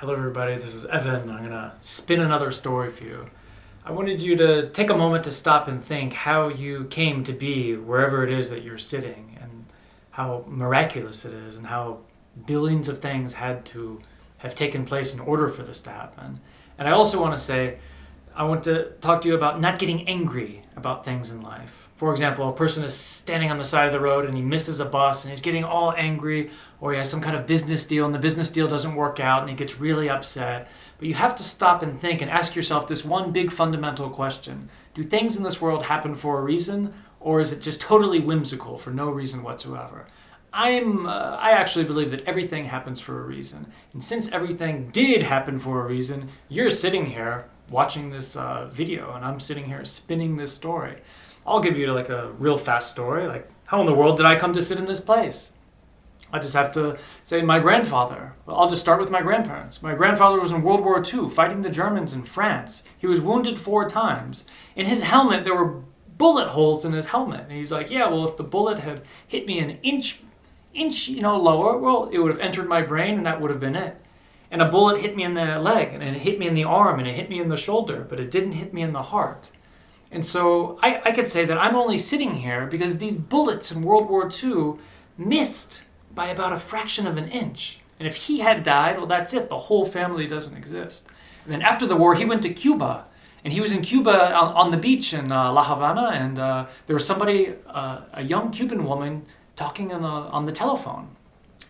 Hello, everybody. This is Evan. I'm going to spin another story for you. I wanted you to take a moment to stop and think how you came to be wherever it is that you're sitting, and how miraculous it is, and how billions of things had to have taken place in order for this to happen. And I also want to say, I want to talk to you about not getting angry about things in life. For example, a person is standing on the side of the road and he misses a bus and he's getting all angry, or he has some kind of business deal and the business deal doesn't work out and he gets really upset. But you have to stop and think and ask yourself this one big fundamental question. Do things in this world happen for a reason, or is it just totally whimsical for no reason whatsoever? I actually believe that everything happens for a reason. And since everything did happen for a reason, you're sitting here watching this video and I'm sitting here spinning this story. I'll give you like a real fast story, like how in the world did I come to sit in this place? I just have to say my grandfather. Well, I'll just start with my grandparents. My grandfather was in World War II fighting the Germans in France. He was wounded 4 times. In his helmet, there were bullet holes in his helmet. And he's like, yeah, well, if the bullet had hit me an inch, lower, well, it would have entered my brain and that would have been it. And a bullet hit me in the leg, and it hit me in the arm, and it hit me in the shoulder, but it didn't hit me in the heart. And so I could say that I'm only sitting here because these bullets in World War II missed by about a fraction of an inch. And if he had died, well, that's it. The whole family doesn't exist. And then after the war, he went to Cuba. And he was in Cuba on the beach in La Havana, and there was somebody, a young Cuban woman, talking on the telephone,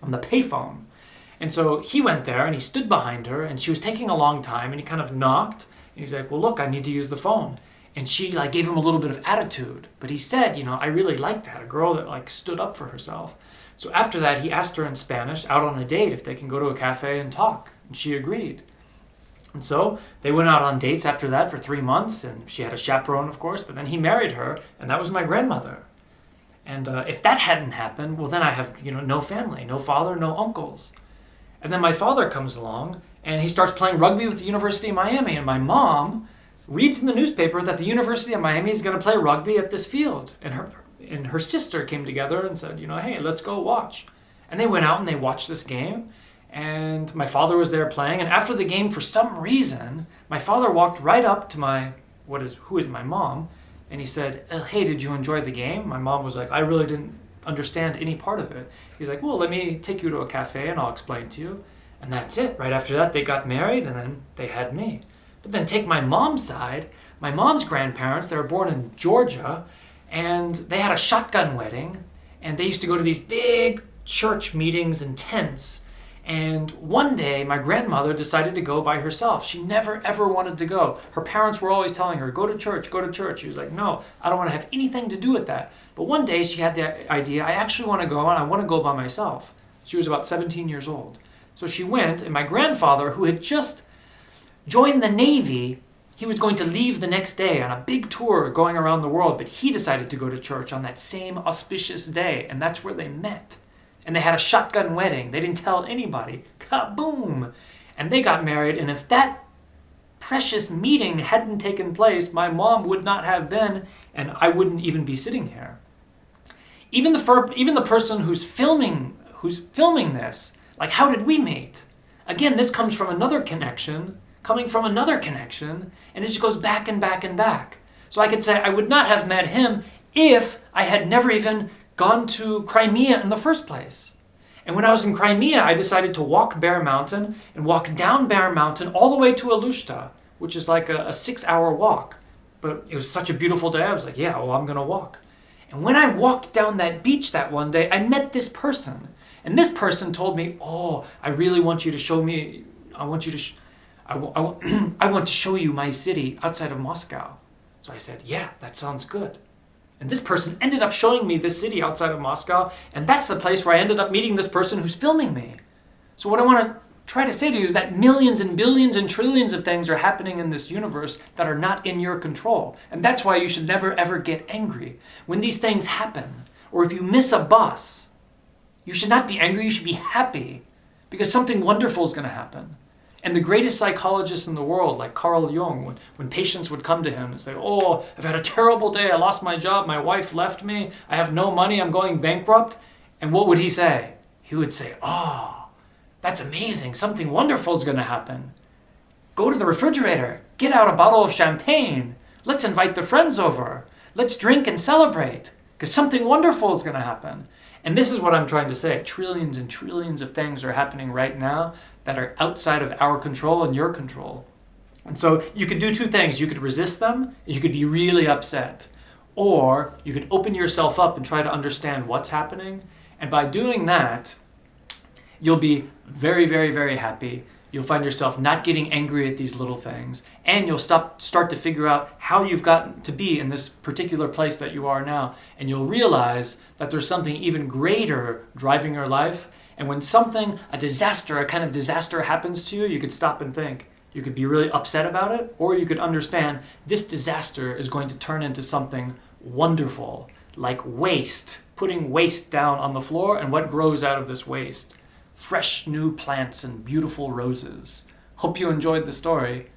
on the payphone. And so he went there, and he stood behind her, and she was taking a long time, and he kind of knocked. And he's like, well, look, I need to use the phone. And she gave him a little bit of attitude. But he said, I really like that, a girl that stood up for herself. So after that, he asked her in Spanish, out on a date, if they can go to a cafe and talk. And she agreed. And so they went out on dates after that for 3 months, and she had a chaperone, of course, but then he married her, and that was my grandmother. And if that hadn't happened, well, then I have, no family, no father, no uncles. And then my father comes along, and he starts playing rugby with the University of Miami, and my mom reads in the newspaper that the University of Miami is going to play rugby at this field. And her sister came together and said, hey, let's go watch. And they went out and they watched this game. And my father was there playing. And after the game, for some reason, my father walked right up to who is my mom. And he said, hey, did you enjoy the game? My mom was like, I really didn't understand any part of it. He's like, well, let me take you to a cafe and I'll explain to you. And that's it. Right after that, they got married and then they had me. But then take my mom's side, my mom's grandparents, they were born in Georgia, and they had a shotgun wedding, and they used to go to these big church meetings in tents. And one day, my grandmother decided to go by herself. She never, ever wanted to go. Her parents were always telling her, go to church, go to church. She was like, no, I don't want to have anything to do with that. But one day, she had the idea, I actually want to go, and I want to go by myself. She was about 17 years old. So she went, and my grandfather, who had just joined the Navy, he was going to leave the next day on a big tour going around the world, but he decided to go to church on that same auspicious day, and that's where they met. And they had a shotgun wedding. They didn't tell anybody. Kaboom! And they got married, and if that precious meeting hadn't taken place, my mom would not have been, and I wouldn't even be sitting here. Even the person who's filming this, how did we meet? Again, this comes from another connection, coming from another connection, and it just goes back and back and back. So I could say I would not have met him if I had never even gone to Crimea in the first place. And when I was in Crimea, I decided to walk Bear Mountain and walk down Bear Mountain all the way to Alushta, which is like a 6-hour walk. But it was such a beautiful day, I was like, yeah, well, I'm going to walk. And when I walked down that beach that one day, I met this person. And this person told me, oh, I really want you to show me, I want to show you my city outside of Moscow. So I said, yeah, that sounds good. And this person ended up showing me this city outside of Moscow, and that's the place where I ended up meeting this person who's filming me. So what I want to try to say to you is that millions and billions and trillions of things are happening in this universe that are not in your control. And that's why you should never ever get angry. When these things happen, or if you miss a bus, you should not be angry, you should be happy, because something wonderful is going to happen. And the greatest psychologists in the world, like Carl Jung, when patients would come to him and say, oh, I've had a terrible day, I lost my job, my wife left me, I have no money, I'm going bankrupt. And what would he say? He would say, oh, That's amazing. Something wonderful is going to happen. Go to the refrigerator. Get out a bottle of champagne. Let's invite the friends over. Let's drink and celebrate because something wonderful is going to happen. And this is what I'm trying to say. Trillions and trillions of things are happening right now that are outside of our control and your control. And so you could do two things. You could resist them. You could be really upset. Or you could open yourself up and try to understand what's happening. And by doing that, you'll be very, very, very happy. You'll find yourself not getting angry at these little things. And you'll start to figure out how you've gotten to be in this particular place that you are now. And you'll realize that there's something even greater driving your life. And when a kind of disaster happens to you, you could stop and think. You could be really upset about it, or you could understand this disaster is going to turn into something wonderful, like waste, putting waste down on the floor, and what grows out of this waste? Fresh new plants and beautiful roses. Hope you enjoyed the story.